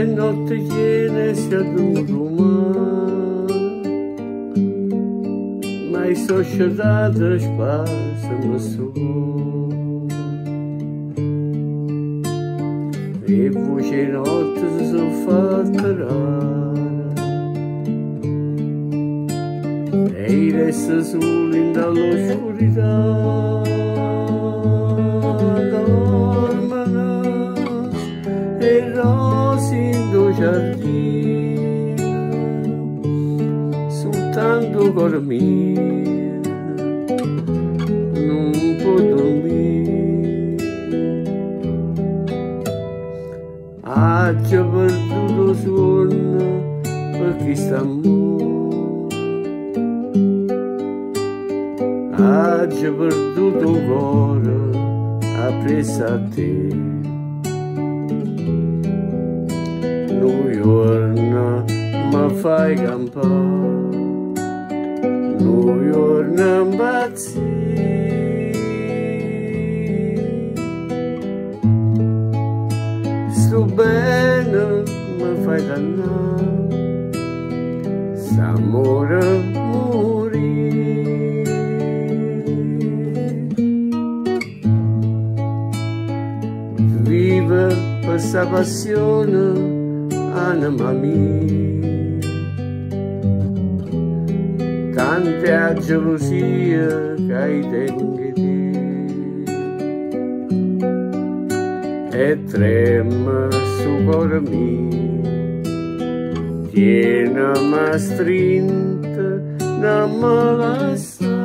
e notte piene si addormano, ma i società spassano su. E voce notte si sono fatte rare, e resta soli dall'oscurità. Dormono e rose in do giardino, soltanto cuore mio non può dormire. Ha già perduto sonno perché sta amore, ha già perduto cuore appresso a te. New York mi fai campare, New York impazzire. Sto bene mi fai dannare, s'amore morire. Vive questa passione anima mia, tanta gelosia che hai dentro te, e trema su cuore mio, tiene ma strinta, non me la sa.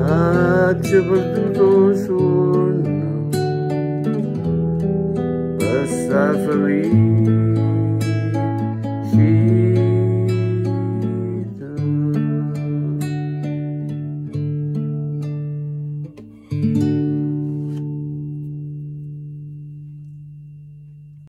Ha già perduto sonno, sta felice.